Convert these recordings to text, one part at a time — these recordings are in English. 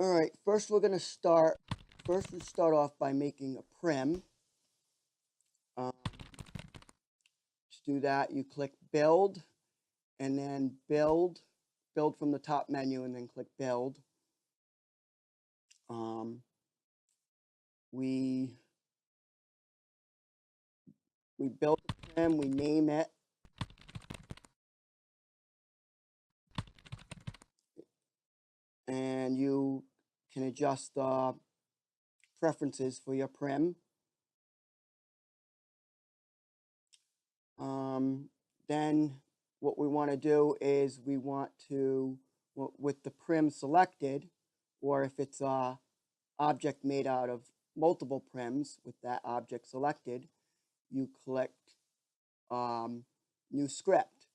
All right, first we start off by making a prim. To do that, you click Build, and then Build from the top menu, and then click Build. We build the prim, we name it. And you can adjust the preferences for your prim. Then what we want to do is we want to, with the prim selected, or if it's a object made out of multiple prims with that object selected, you click new script.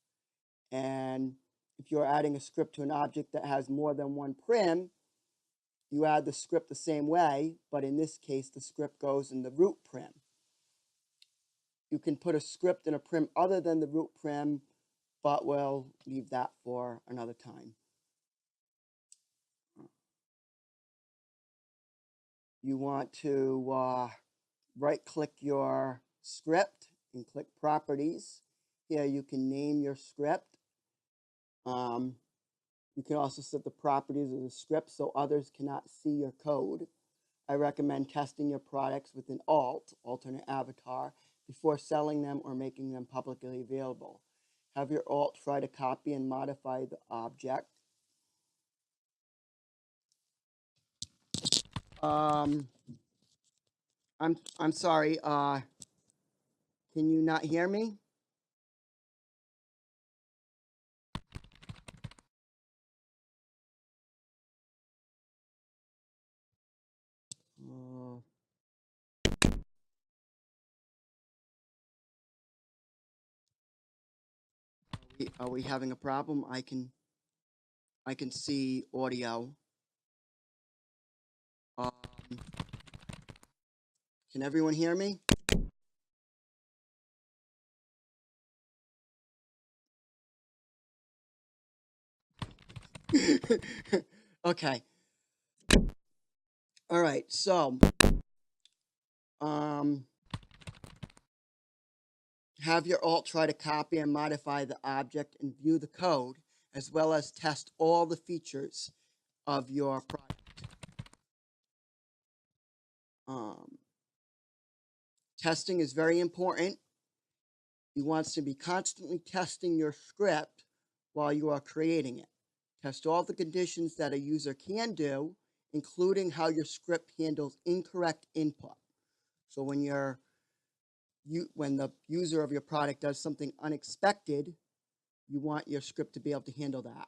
And if you're adding a script to an object that has more than one prim, you add the script the same way, but in this case, the script goes in the root prim. You can put a script in a prim other than the root prim, but we'll leave that for another time. You want to right-click your script and click Properties. Here you can name your script. You can also set the properties of the script so others cannot see your code. I recommend testing your products with an alternate avatar, before selling them or making them publicly available. Have your alt try to copy and modify the object. I'm sorry. Can you not hear me? Are we having a problem? I can see audio. Can everyone hear me? Okay. All right. So, have your alt try to copy and modify the object and view the code, as well as test all the features of your product. Testing is very important. You want to be constantly testing your script while you are creating it. Test all the conditions that a user can do, including how your script handles incorrect input. So when the user of your product does something unexpected, you want your script to be able to handle that.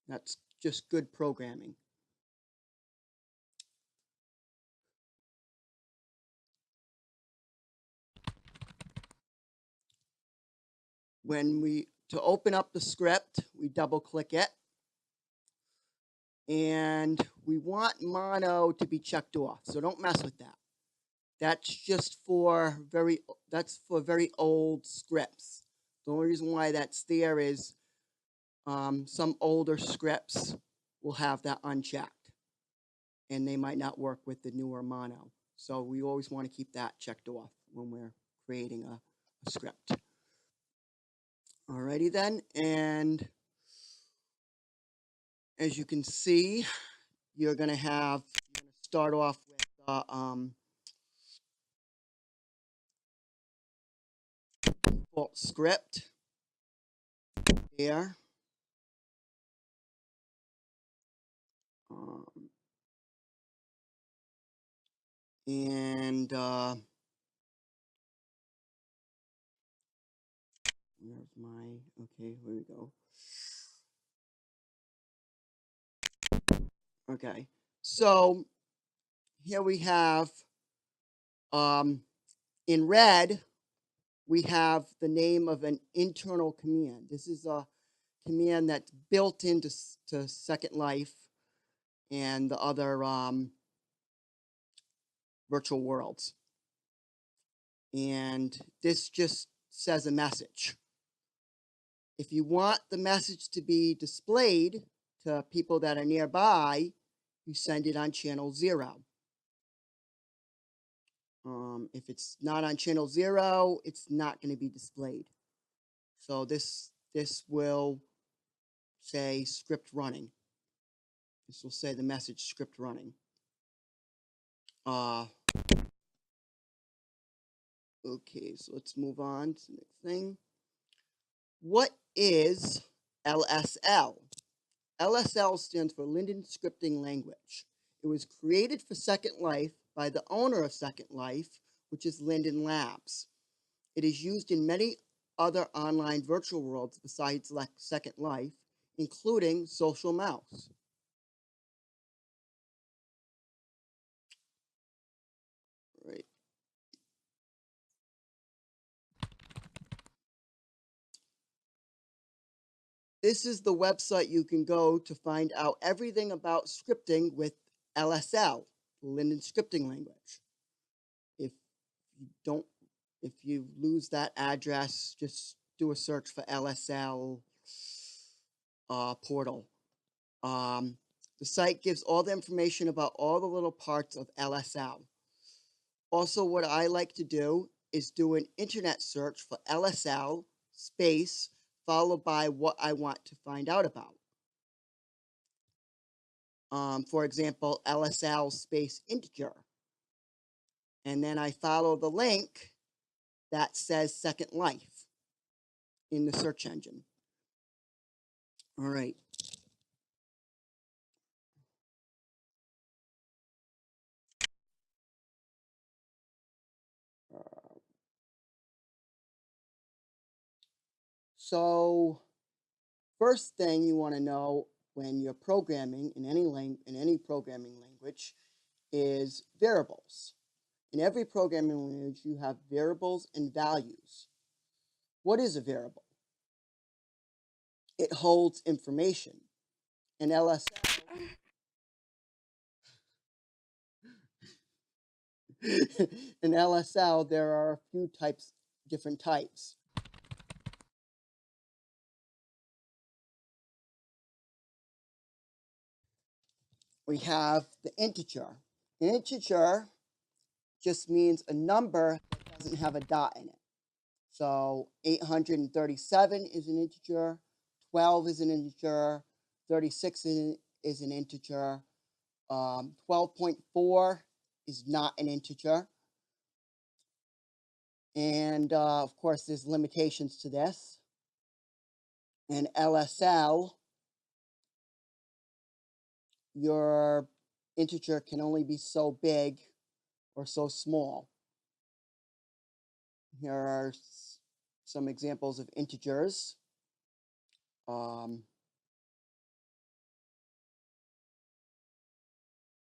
That's just good programming. To open up the script, we double click it. And we want mono to be checked off, so don't mess with that. That's just for very old scripts. The only reason why that's there is some older scripts will have that unchecked, and they might not work with the newer mono. So we always want to keep that checked off when we're creating a script. Alrighty then, and as you can see, you're going to start off with default script there. And where's my, okay, here we go. Okay, so here we have, in red, we have the name of an internal command. This is a command that's built into Second Life and the other virtual worlds. And this just says a message. If you want the message to be displayed, to people that are nearby, you send it on channel 0. If it's not on channel 0, it's not going to be displayed. So this will say script running. This will say the message script running. Okay, so let's move on to the next thing. What is LSL? LSL stands for Linden Scripting Language. It was created for Second Life by the owner of Second Life, which is Linden Labs. It is used in many other online virtual worlds besides Second Life, including Social Mouse. Right. This is the website you can go to find out everything about scripting with LSL, Linden Scripting Language. If you lose that address, just do a search for LSL portal. The site gives all the information about all the little parts of LSL. Also, what I like to do is do an internet search for LSL space followed by what I want to find out about. For example, LSL space integer. And then I follow the link that says Second Life in the search engine. All right. So first thing you want to know when you're programming in any programming language is variables. In every programming language, you have variables and values. What is a variable? It holds information. In LSL, in LSL, there are a few different types. We have the integer. An integer just means a number that doesn't have a dot in it. So 837 is an integer, 12 is an integer, 36 is an integer, 12.4 is not an integer. And of course, there's limitations to this. In LSL, your integer can only be so big or so small. Here are some examples of integers.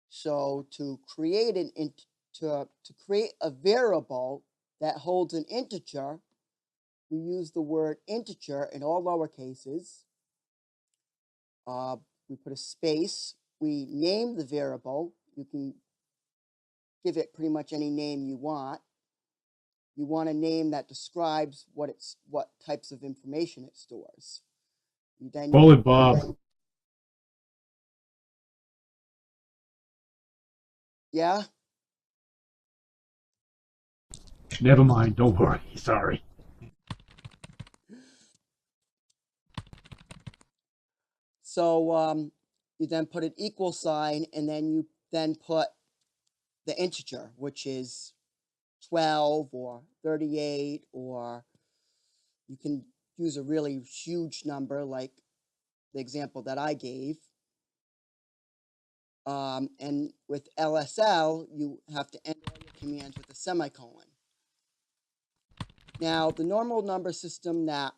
So to create to create a variable that holds an integer, we use the word integer in all lower cases. We put a space. We name the variable. You can give it pretty much any name you want. You want a name that describes what types of information it stores. You then Call it Bob. Yeah? Never mind. Don't worry. Sorry. So you then put an equal sign, and then you then put the integer, which is 12 or 38, or you can use a really huge number like the example that I gave. And with LSL, you have to end all your commands with a semicolon. Now, the normal number system that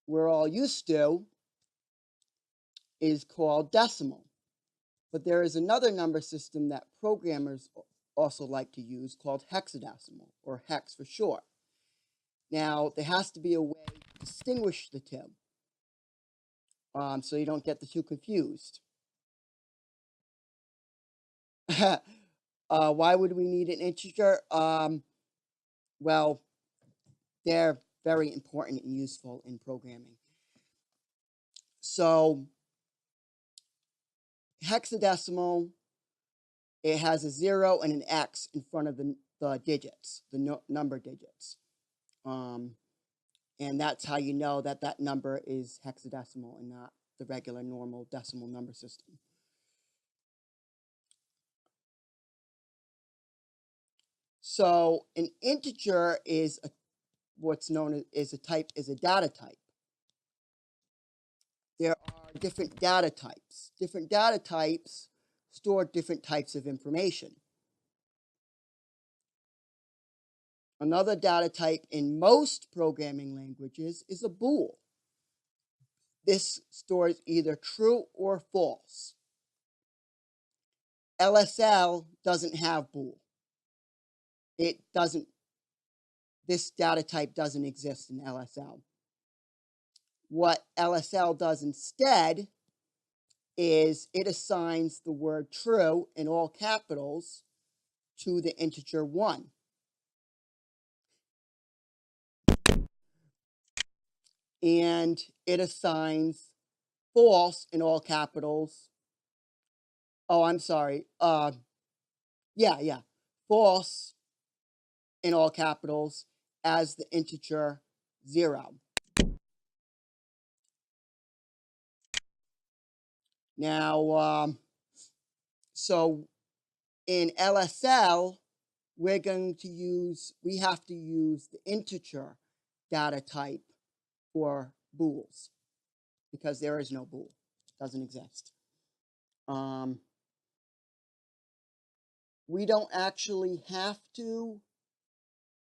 we're all used to is called decimal. But there is another number system that programmers also like to use called hexadecimal, or hex for short. Now, there has to be a way to distinguish the two, so you don't get the two confused. Why would we need an integer? Well, they're very important and useful in programming. So hexadecimal, it has a 0 and an X in front of the digits, the number digits. And that's how you know that that number is hexadecimal and not the regular normal decimal number system. So an integer is what's known as a data type. There are different data types. Different data types store different types of information. Another data type in most programming languages is a bool. This stores either true or false. LSL doesn't have bool. This data type doesn't exist in LSL. What LSL does instead is it assigns the word true in all capitals to the integer 1. And it assigns false in all capitals. Oh, I'm sorry. False in all capitals as the integer 0. Now, so in LSL, we have to use the integer data type for bools because there is no bool. It doesn't exist. We don't actually have to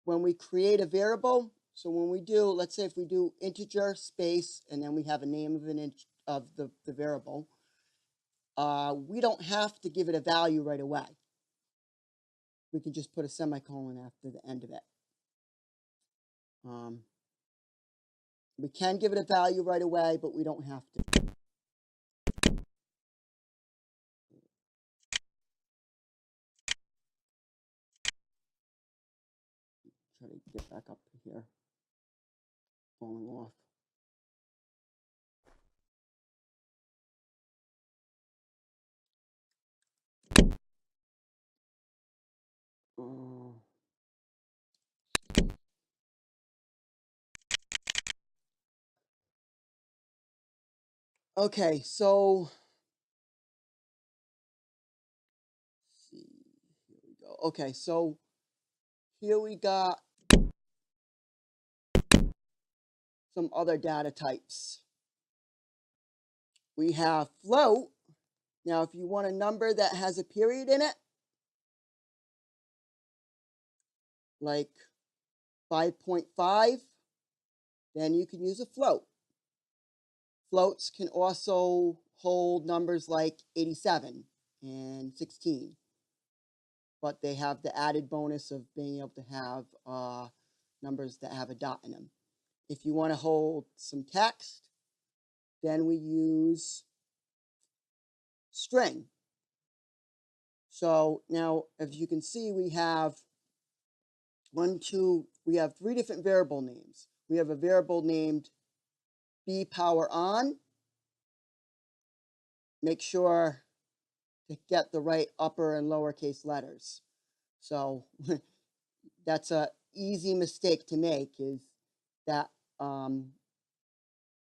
when we create a variable. So when we do, let's say if we do integer space and then we have a name of the variable, we don't have to give it a value right away. We can just put a semicolon after the end of it. We can give it a value right away, but we don't have to. Try to get back up to here. Falling off. Okay, so let's see. Here we go. Okay, so here we got some other data types. We have float. Now, if you want a number that has a period in it, like 5.5, then you can use a float. Floats can also hold numbers like 87 and 16, but they have the added bonus of being able to have numbers that have a dot in them. If you want to hold some text, then we use string. So now, as you can see, we have we have 3 different variable names. We have a variable named b power on. Make sure to get the right upper and lowercase letters. So that's an easy mistake to make, is that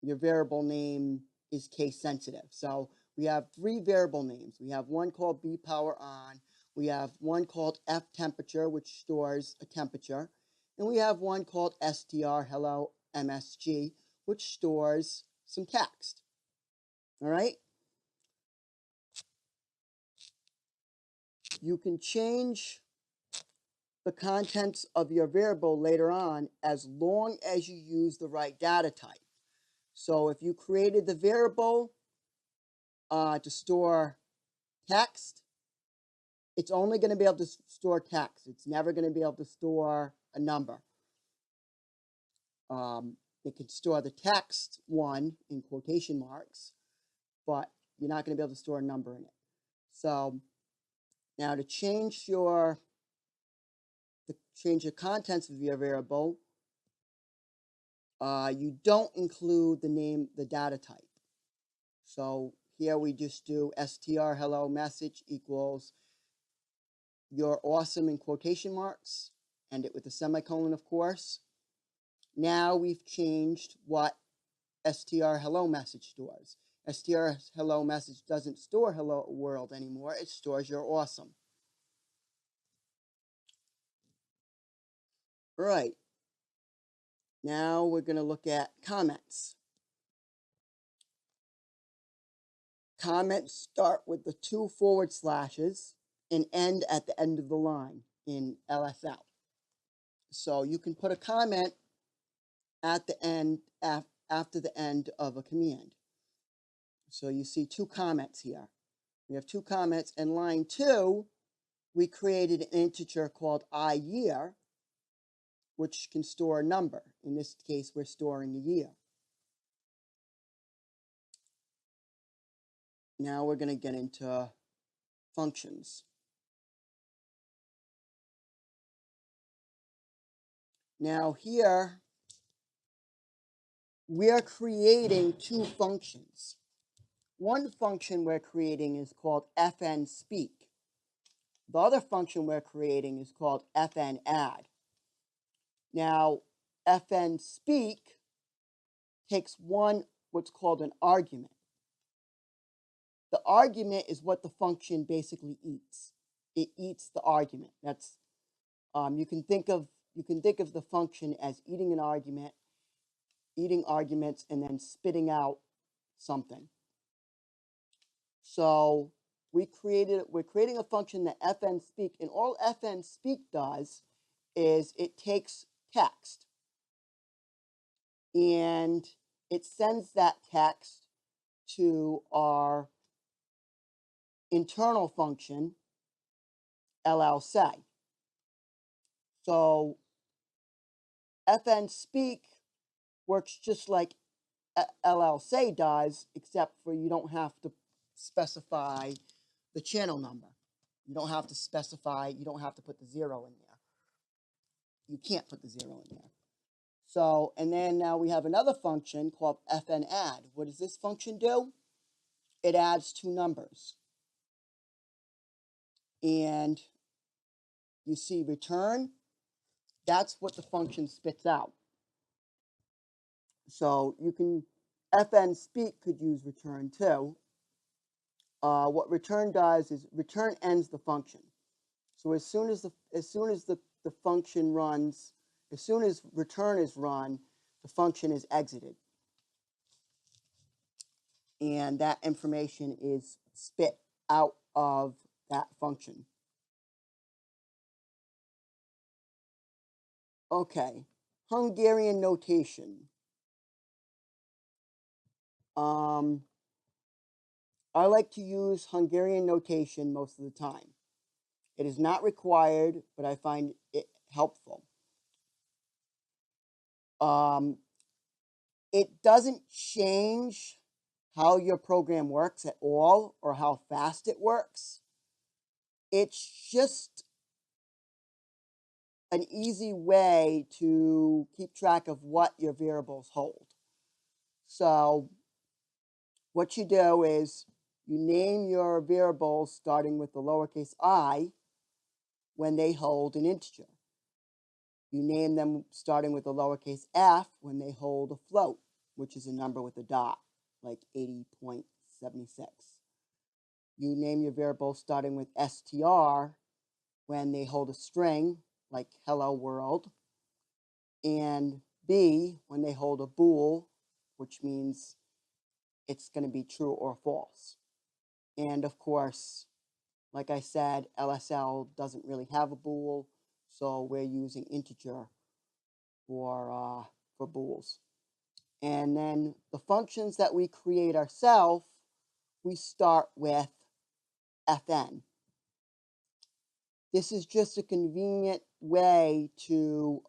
your variable name is case sensitive. So we have 3 variable names. We have one called b power on. We have one called f temperature, which stores a temperature. And we have one called str, hello, msg, which stores some text. All right? You can change the contents of your variable later on as long as you use the right data type. So if you created the variable to store text, it's only going to be able to store text. It's never going to be able to store a number. It can store the text 1 in quotation marks, but you're not going to be able to store a number in it. So now to change the contents of your variable, you don't include the data type. So here we just do str hello message equals you're awesome in quotation marks, end it with a semicolon, of course. Now we've changed what str hello message stores. Str hello message doesn't store hello world anymore, it stores you're awesome. All right, now we're going to look at comments. Comments start with the 2 forward slashes and end at the end of the line in LSL. So you can put a comment at the end, after the end of a command. So you see 2 comments here. We have 2 comments. In line 2, we created an integer called iYear, which can store a number. In this case, we're storing a year. Now we're going to get into functions. Now here, we're creating 2 functions. One function we're creating is called fnspeak. The other function we're creating is called fnadd. Now, fnspeak takes what's called an argument. The argument is what the function basically eats. It eats the argument. That's you can think of the function as eating an argument, eating arguments, and then spitting out something. So we're creating a function that fnspeak, and all fnspeak does is it takes text and it sends that text to our internal function, LLSay. So fnspeak works just like LLSay does, except for you don't have to specify the channel number. You don't have to put the 0 in there. You can't put the 0 in there. So, and then now we have another function called fnadd. What does this function do? It adds 2 numbers. And you see return, that's what the function spits out. So you can, fnspeak could use return too. What return does is return ends the function. So as soon as the function runs, as soon as return is run, the function is exited. And that information is spit out of that function. Okay, Hungarian notation. I like to use Hungarian notation most of the time. It is not required, but I find it helpful. It doesn't change how your program works at all or how fast it works. It's just an easy way to keep track of what your variables hold. So what you do is you name your variables starting with the lowercase I when they hold an integer. You name them starting with the lowercase f when they hold a float, which is a number with a dot, like 80.76. You name your variables starting with str when they hold a string, like hello world, and b when they hold a bool, which means it's going to be true or false. And of course, like I said, LSL doesn't really have a bool, so we're using integer for bools. And then the functions that we create ourselves, we start with fn. This is just a convenient way to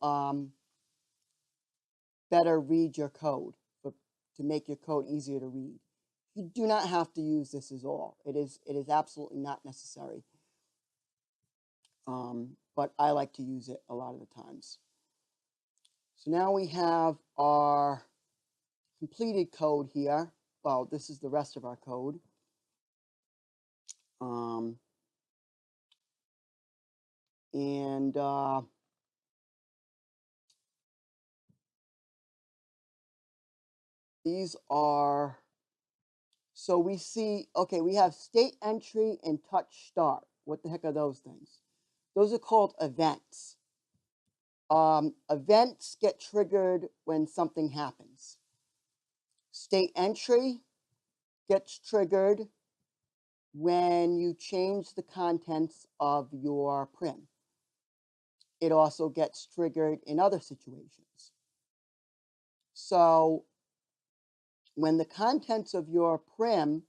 better read your code, to make your code easier to read. You do not have to use this at all. It is absolutely not necessary. But I like to use it a lot of the times. So now we have our completed code here. Well, this is the rest of our code. And these are, so we see, okay, we have state entry and touch start. What the heck are those things? Those are called events. Events get triggered when something happens. State entry gets triggered when you change the contents of your prim. It also gets triggered in other situations. So when the contents of your prim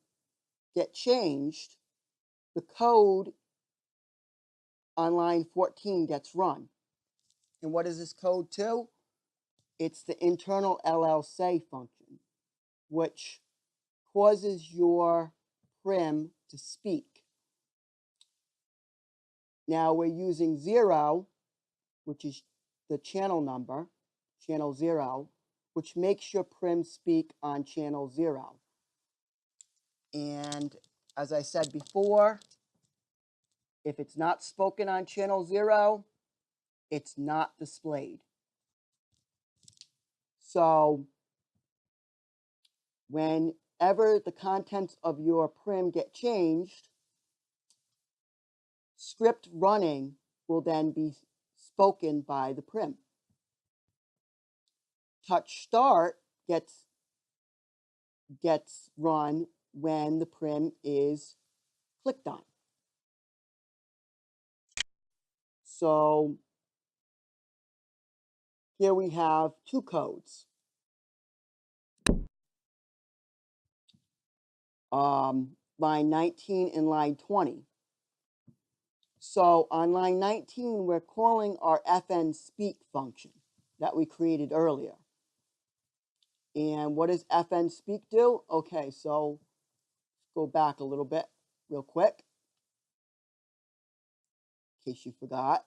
get changed, the code on line 14 gets run. And what is this code to? It's the internal LSL function, which causes your prim to speak. Now we're using 0, which is the channel number, channel 0, which makes your prim speak on channel 0. And as I said before, if it's not spoken on channel 0, it's not displayed. So whenever the contents of your prim get changed, script running will then be spoken by the prim. Touch start gets run when the prim is clicked on. So here we have two codes. Line 19 and line 20. So on line 19, we're calling our FN speak function that we created earlier. And what does FN speak do? Okay, so go back a little bit real quick, in case you forgot.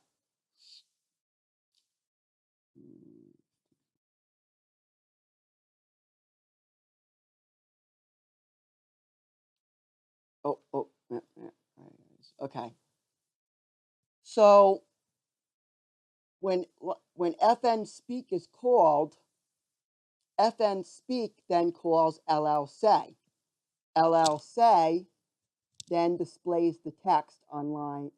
Okay. So when FN speak is called, FN speak then calls LLSay. LLSay then displays the text on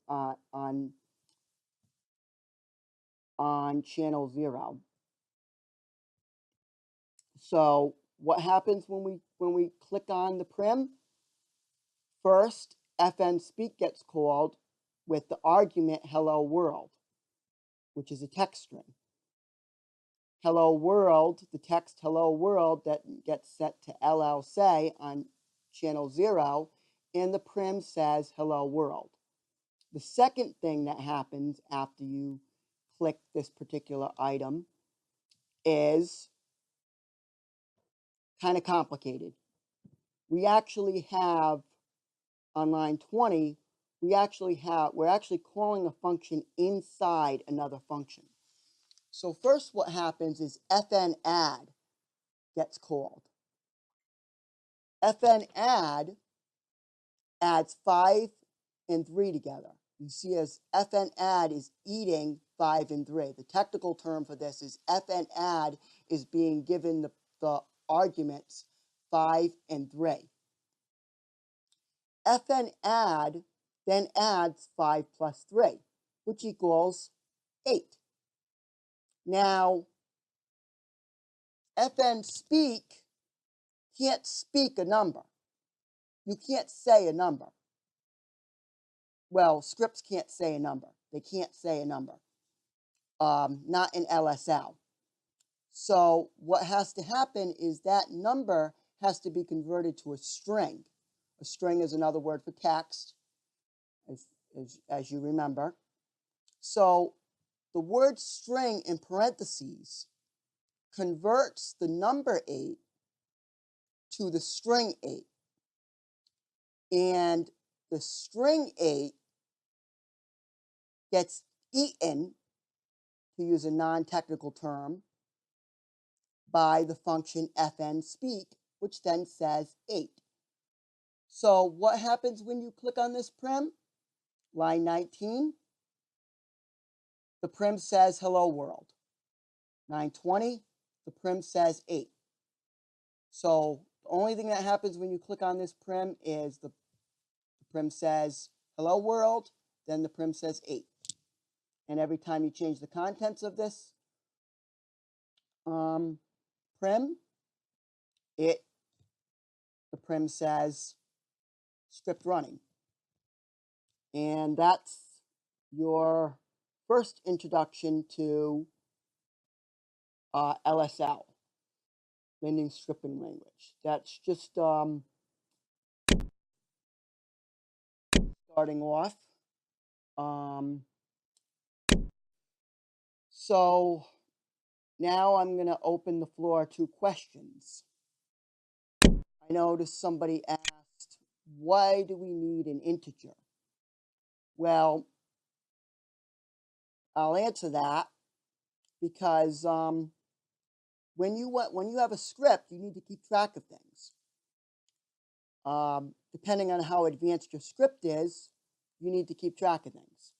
channel 0. So what happens when we click on the prim? First, FN speak gets called with the argument hello world, which is a text string. Hello world, the text hello world that gets set to LLSay on channel 0, and the prim says hello world. The second thing that happens after you click this particular item is kind of complicated. We actually have on line 20, we're actually calling a function inside another function. So first what happens is FN add gets called. FN add adds 5 and 3 together. You see as FN add is eating 5 and 3. The technical term for this is FN add is being given the arguments 5 and 3. FN add then adds 5 plus 3, which equals 8. Now, FN speak can't speak a number. You can't say a number. Well, scripts can't say a number. They can't say a number. Not in LSL. So what has to happen is that number has to be converted to a string. A string is another word for text, as you remember. So the word string in parentheses converts the number 8 to the string 8. And the string 8 gets eaten, to use a non-technical term, by the function FN speak, which then says 8. So what happens when you click on this prim? Line 19, the prim says hello world. Line 20, the prim says 8. So the only thing that happens when you click on this prim is the prim says hello world, then the prim says 8. And every time you change the contents of this prim, the prim says script running. And that's your first introduction to LSL, Linden Scripting Language. That's just starting off. So now I'm going to open the floor to questions. I noticed somebody asked, why do we need an integer? Well, I'll answer that because when you have a script, you need to keep track of things. Depending on how advanced your script is, you need to keep track of things.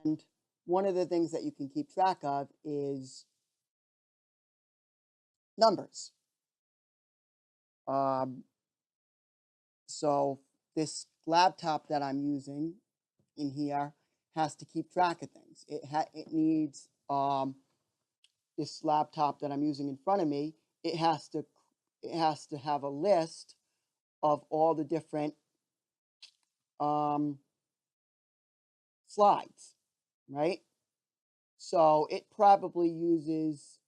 And one of the things that you can keep track of is numbers. So this laptop that I'm using in here has to keep track of things. It needs this laptop that I'm using in front of me. It has to have a list of all the different slides, right? So it probably uses.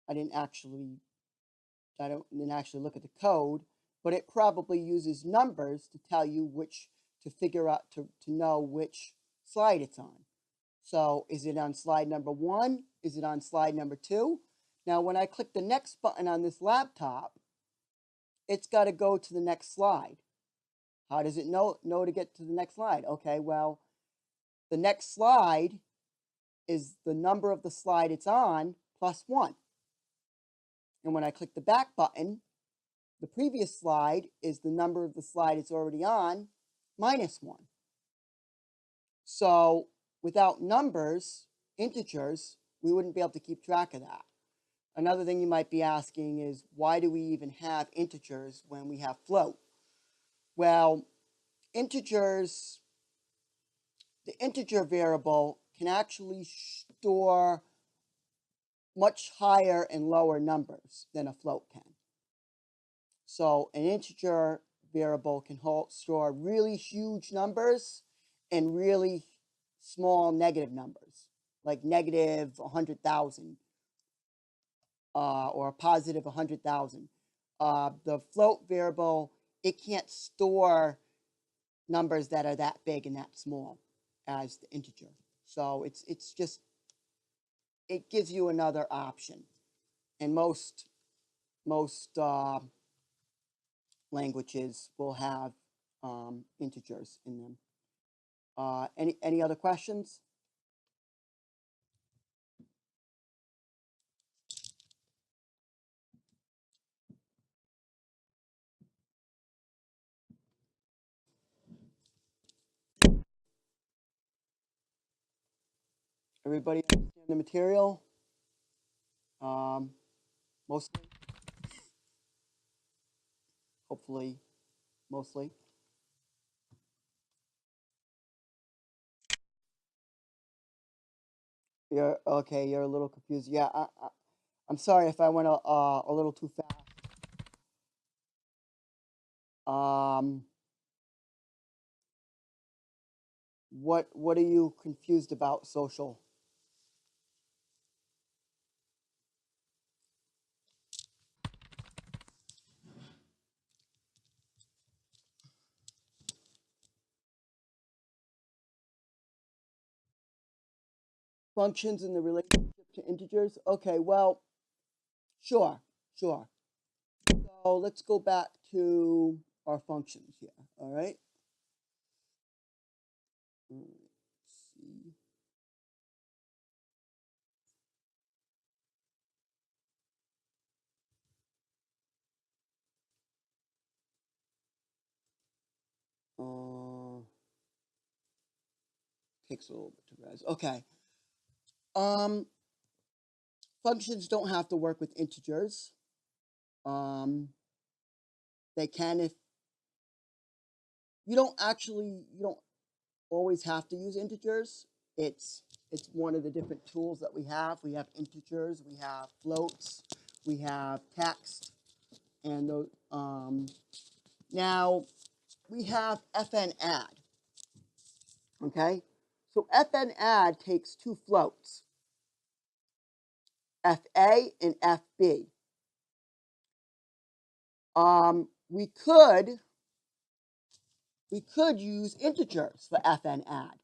I didn't actually look at the code, but it probably uses numbers to tell you to figure out, to know which slide it's on. So is it on slide number 1? Is it on slide number 2? Now, when I click the next button on this laptop, it's got to go to the next slide. How does it know to get to the next slide? Okay, well, the next slide is the number of the slide it's on plus 1. And when I click the back button, the previous slide is the number of the slide it's already on minus 1. So without numbers, integers, we wouldn't be able to keep track of that. Another thing you might be asking is, why do we even have integers when we have float? Well, integers, the integer variable can actually store much higher and lower numbers than a float can. So an integer variable can store really huge numbers and really small negative numbers, like negative 100,000 or a positive 100,000. The float variable, it can't store numbers that are that big and that small as the integer. So it gives you another option. And most languages will have integers in them. Any other questions? Everybody understand the material? Mostly, hopefully, mostly. You're okay. You're a little confused. Yeah, I'm sorry if I went a little too fast. What are you confused about? Social functions in the relationship to integers? Okay, well, sure. So let's go back to our functions here. All right. Let's see. takes a little bit to res. Okay. Functions don't have to work with integers. They can if you don't always have to use integers. It's one of the different tools that we have. We have integers, we have floats, we have text, and those. Now we have fn add. Okay, so fn add takes two floats, fa and fb. We could use integers for fn add.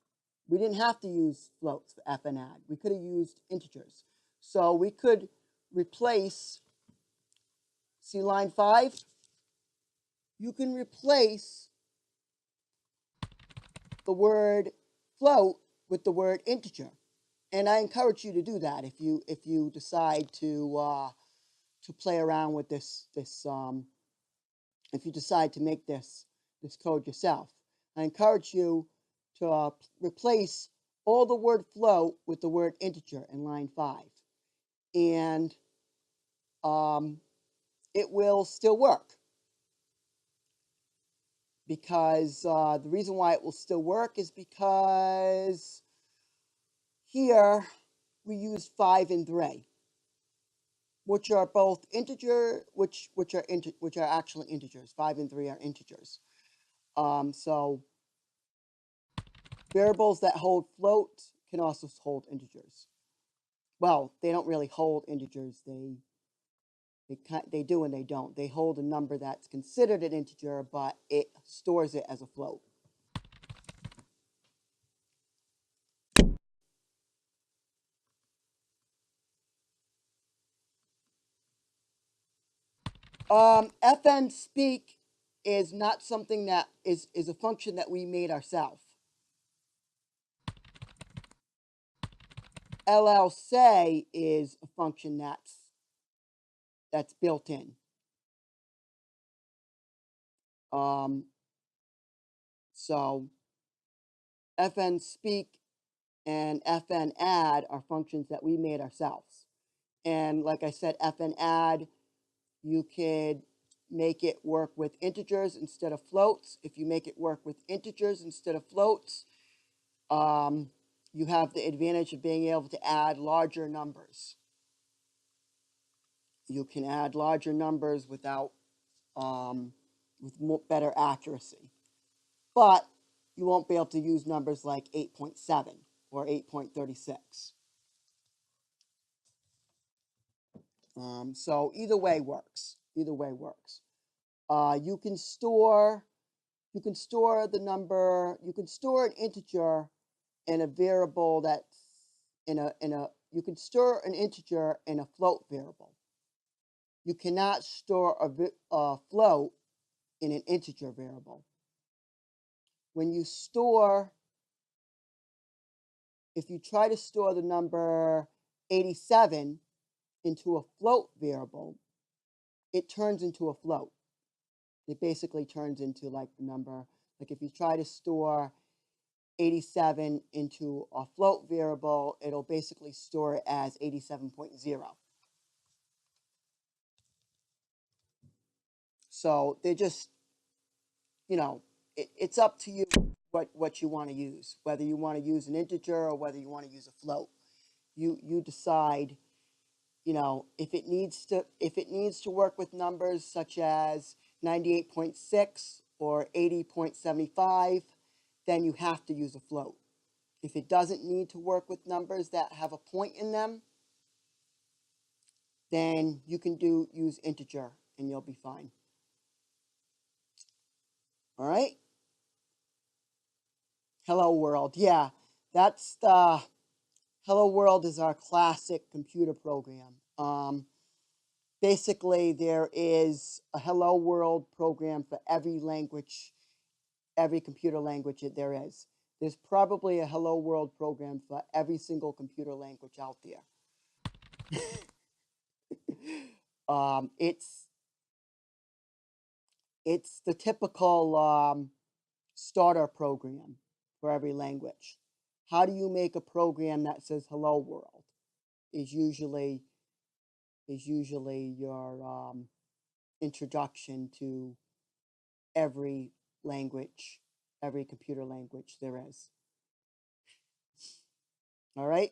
We didn't have to use floats for fn add. We could have used integers. So we could replace, see line 5? You can replace the word float with the word integer. And I encourage you to do that if you decide to play around with this if you decide to make this code yourself. I encourage you to replace all the word float with the word integer in line 5. And it will still work. Because the reason why it will still work is because here we use 5 and 3, which are both integer, which are actually integers. 5 and 3 are integers. So variables that hold float can also hold integers. Well, they don't really hold integers. They do and they don't. They hold a number that's considered an integer, but it stores it as a float. fn speak is not something that is a function that we made ourselves. LL say is a function that's built in. So fn speak and fn add are functions that we made ourselves. And like I said, fn add, you could make it work with integers instead of floats. If you make it work with integers instead of floats, you have the advantage of being able to add larger numbers. You can add larger numbers with better accuracy. But you won't be able to use numbers like 8.7 or 8.36. So either way works. Either way works. You can store the number. You can store an integer in a variable that's you can store an integer in a float variable. You cannot store a float in an integer variable. When you store, if you try to store the number 87 into a float variable, it turns into a float. It basically turns into like the number, like if you try to store 87 into a float variable, it'll basically store it as 87.0. So they're just, it's up to you what you want to use, whether you want to use an integer or whether you want to use a float. You decide, if it needs to work with numbers such as 98.6 or 80.75, then you have to use a float. If it doesn't need to work with numbers that have a point in them, then you can use integer and you'll be fine. All right? Hello World. Yeah, that's the Hello World is our classic computer program. Basically, there is a Hello World program for every language, every computer language that there is. There's probably a Hello World program for every single computer language out there. It's the typical starter program for every language. how do you make a program that says hello world is usually your introduction to every language, every computer language there is. All right.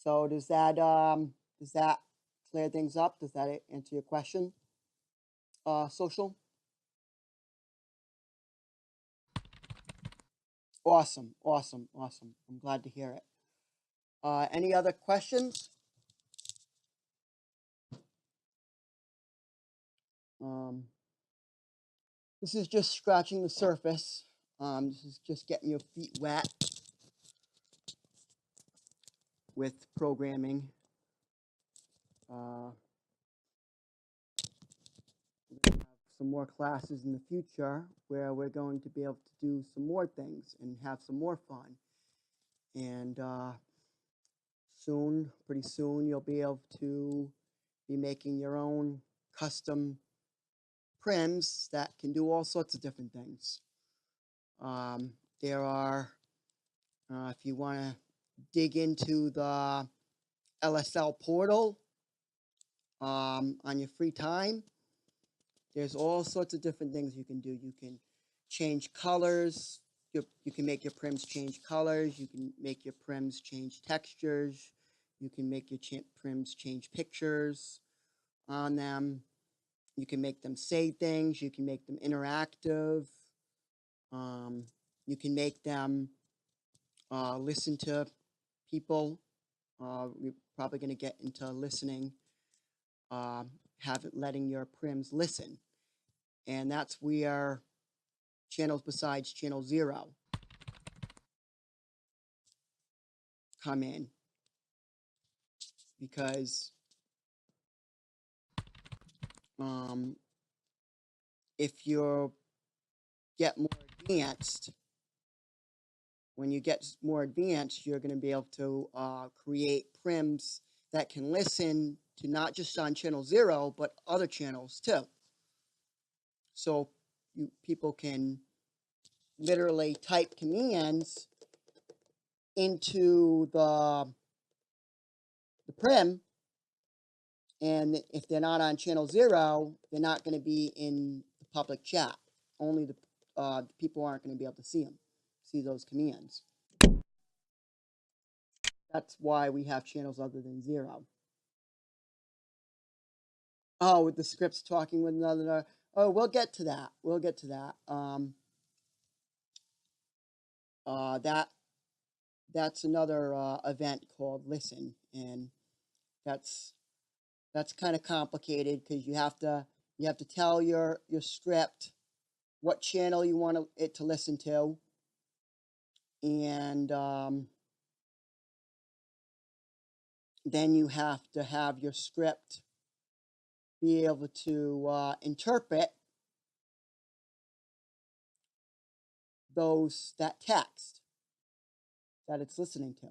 So does that clear things up? Does that answer your question? Social. Awesome, awesome, awesome. I'm glad to hear it. Any other questions? This is just scratching the surface. This is just getting your feet wet with programming. We're going to have some more classes in the future where we're going to be able to do some more things and have some more fun. And pretty soon, you'll be able to be making your own custom prims that can do all sorts of different things. There are, if you want to dig into the LSL portal on your free time, there's all sorts of different things you can do. You can change colors. You can make your prims change colors. You can make your prims change textures. You can make your prims change pictures on them. You can make them say things. You can make them interactive. You can make them listen to people. We're probably going to get into listening, letting your prims listen. And that's where channels besides channel 0 come in. Because if you get more advanced, when you get more advanced, you're going to be able to create prims that can listen to not just on channel 0, but other channels too. So people can literally type commands into the prim, and if they're not on channel 0, they're not going to be in the public chat. Only the people aren't going to be able to see those commands. That's why we have channels other than 0. Oh, with the scripts talking with another. Oh, we'll get to that. We'll get to that. That's another event called Listen, and that's kind of complicated because you have to tell your script what channel you want it to listen to, and then you have to have your script be able to interpret that text that it's listening to.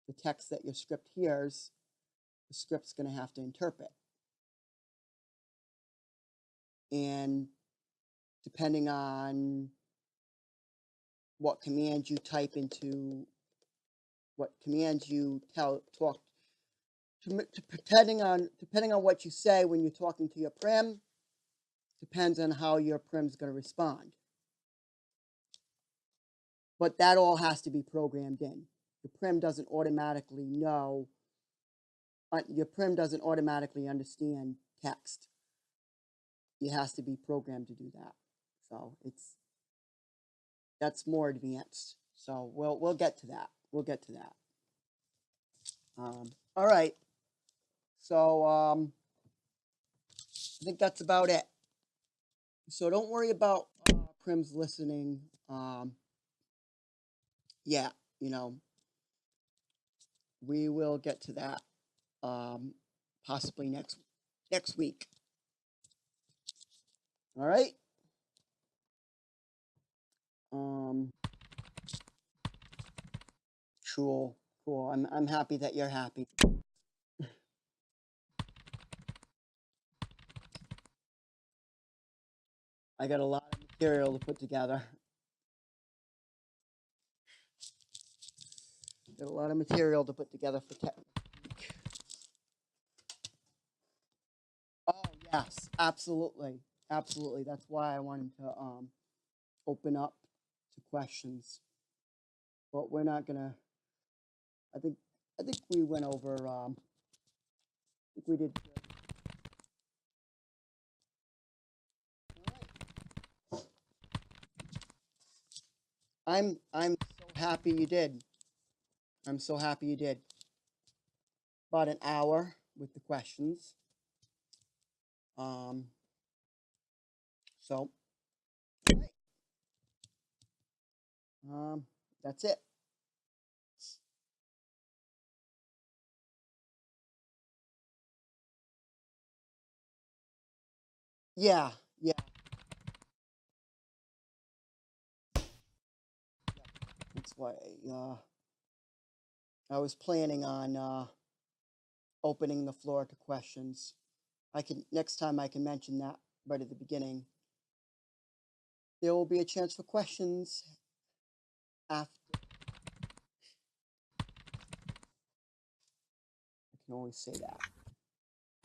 The text that your script hears, the script's going to have to interpret. And depending on what commands you type into, what commands you talk, depending on what you say when you're talking to your prim, depends on how your prim's going to respond. But that all has to be programmed in. Your prim doesn't automatically know. Your prim doesn't automatically understand text. It has to be programmed to do that. So that's more advanced. So we'll get to that. We'll get to that. All right. So I think that's about it. So don't worry about prims listening. Yeah, we will get to that possibly next week. All right. Cool. I'm happy that you're happy. I got a lot of material to put together. Got a lot of material to put together for technique. Oh yes, absolutely, absolutely. That's why I wanted to open up to questions. But we're not gonna. I think we went over. I think we did. I'm so happy you did. I'm so happy you did. About an hour with the questions. So, that's it. Yeah, yeah. That's why I was planning on opening the floor to questions. Next time I can mention that right at the beginning. There will be a chance for questions after. I can always say that.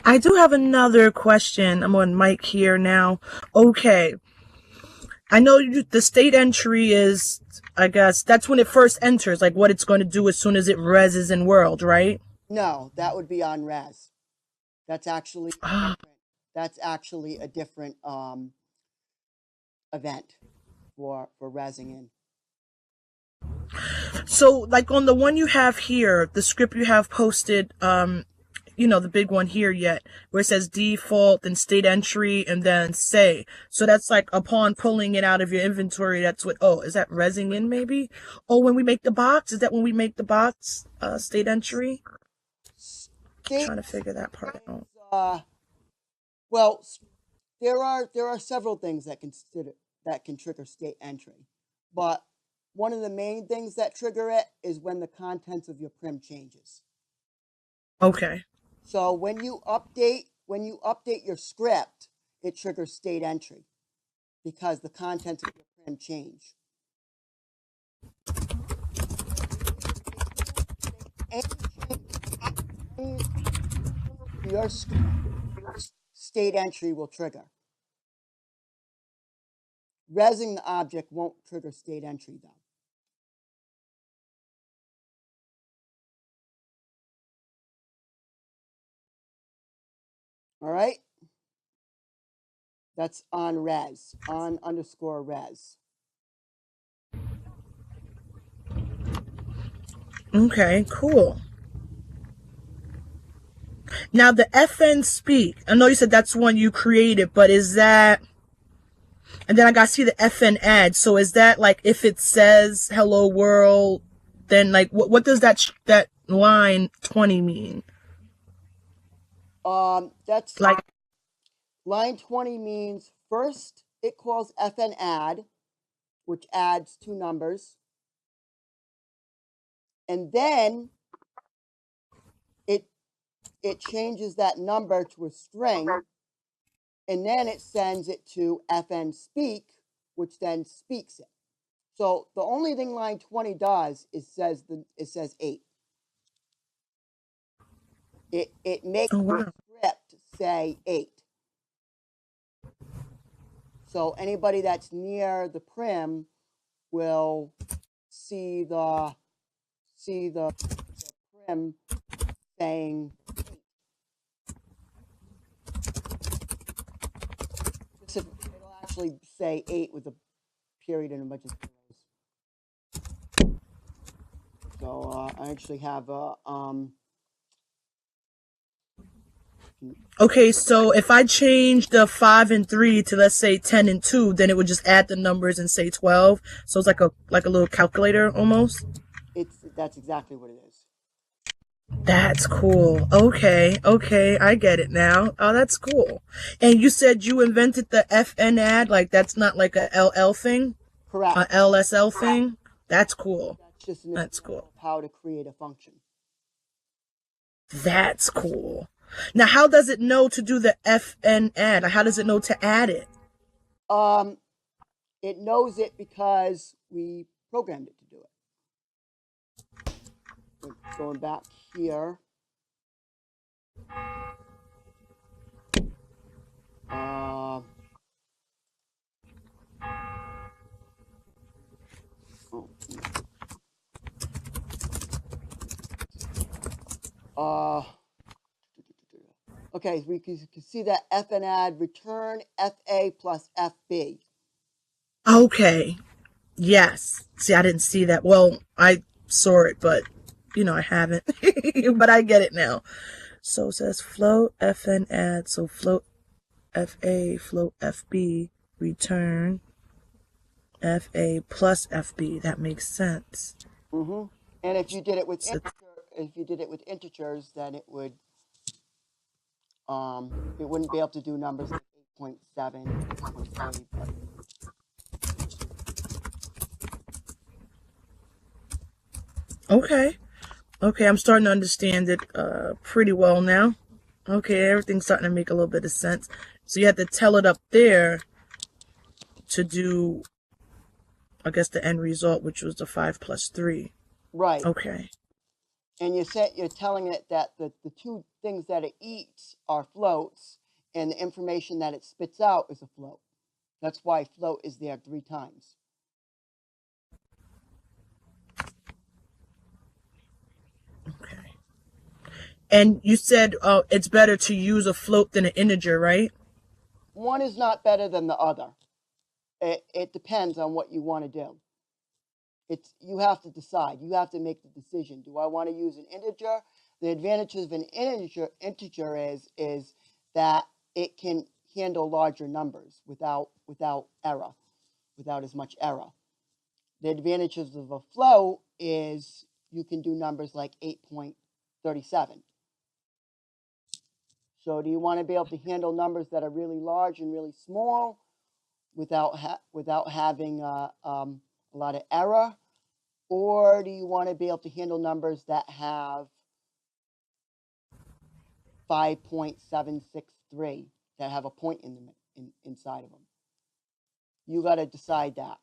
I do have another question. I'm on mic here now. Okay. I know the state entry is, I guess, that's when it first enters, like what it's going to do as soon as it reses in world, right? No, that would be on res. That's actually a different event for resing in. So, like on the one you have here, the script you have posted, the big one here yet, where it says default and state entry and then say. So that's like upon pulling it out of your inventory, that's what, is that resing in maybe? Oh, when we make the box? Is that when we make the box state entry? Trying to figure that part out. Well, there are several things that can trigger state entry, but one of the main things that trigger it is when the contents of your prim changes. Okay. So when you update your script, it triggers state entry because the contents of your prim change. Your state entry will trigger. Resing the object won't trigger state entry though. All right? That's on res, on underscore res. Okay, cool. Now the FN speak, I know you said that's one you created, but is that, and then I got to see the FN add. So is that like if it says hello world, then like what does that line 20 mean? That's like line 20 means first it calls FN add, which adds two numbers. And then it changes that number to a string, and then it sends it to FN speak, which then speaks it. So the only thing line 20 does is it says 8. It makes the script say 8. So anybody that's near the prim will see the prim saying 8. It'll actually say 8 with a period and a bunch of zeros. So I actually have a Okay, so if I change the 5 and 3 to, let's say, 10 and 2, then it would just add the numbers and say 12. So it's like a little calculator almost. That's exactly what it is. That's cool. Okay, I get it now. Oh, that's cool. And you said you invented the FN add, like that's not like a LL thing? Correct. A LSL thing? That's cool. That's just an That's cool. of how to create a function. That's cool. Now, how does it know to do the FN add? How does it know to add it? It knows it because we programmed it to do it. going back here. Okay, we can see that F and add return FA plus FB. Okay. Yes. See, I didn't see that. Well, I saw it, but I haven't. But I get it now. So it says float F and add. So float FA, float FB, return FA plus FB. That makes sense. Mm-hmm. And if you did it with integers, then it wouldn't be able to do numbers like 8.7, 8.8, but Okay. Okay, I'm starting to understand it pretty well now. Okay, everything's starting to make a little bit of sense. So you had to tell it up there to do, I guess, the end result, which was the 5 plus 3. right. Okay. And you're telling it that the two things that it eats are floats, and the information that it spits out is a float. That's why float is there 3 times. Okay. And you said it's better to use a float than an integer, right? One is not better than the other. It depends on what you want to do. You have to decide. You have to make the decision. Do I want to use an integer? The advantage of an integer is that it can handle larger numbers without error, without as much error. The advantages of a float is you can do numbers like 8.37. So do you want to be able to handle numbers that are really large and really small without having a lot of error? Or do you want to be able to handle numbers that have 5.763 that have a point inside of them? You got to decide that.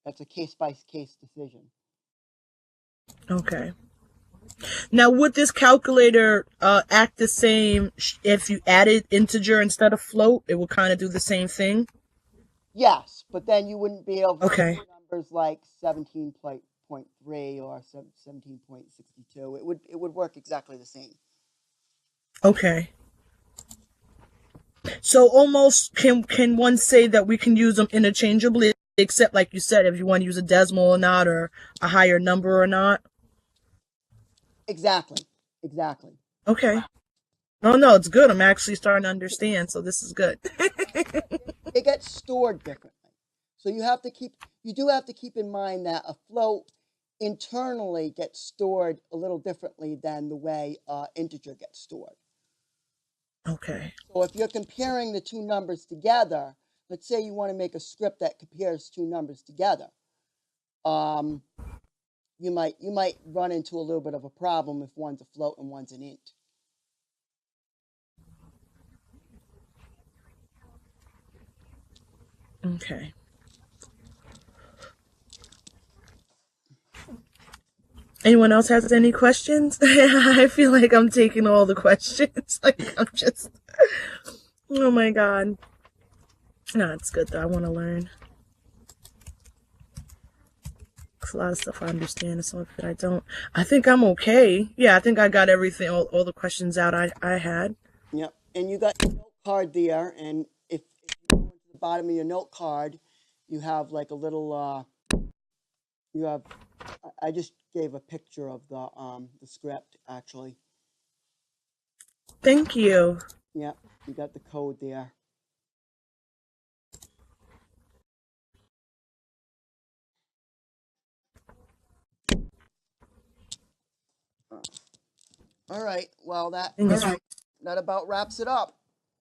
That's a case-by-case decision. Okay. Now, would this calculator act the same if you added integer instead of float? It would kind of do the same thing? Yes, but then you wouldn't be able to Okay. do numbers like 17.3 or 17.62. It would work exactly the same. Okay. So almost can one say that we can use them interchangeably, except like you said, if you want to use a decimal or not, or a higher number or not? Exactly. Okay. No, it's good. I'm actually starting to understand, so this is good. It gets stored differently. So you do have to keep in mind that a float internally gets stored a little differently than the way integer gets stored. Okay. So if you're comparing the two numbers together, let's say you want to make a script that compares two numbers together, you might run into a little bit of a problem if one's a float and one's an int. Okay. Anyone else has any questions? I feel like I'm taking all the questions. Like I'm just, oh my God. No, it's good though. I want to learn. There's a lot of stuff I understand and some of it I don't. I think I'm okay. Yeah, I think I got everything, all the questions out I had. Yep. And you got your note card there, and if you go to the bottom of your note card, you have like a little I just gave a picture of the script actually. Thank you. Yep, you got the code there. All right. Well, that about wraps it up.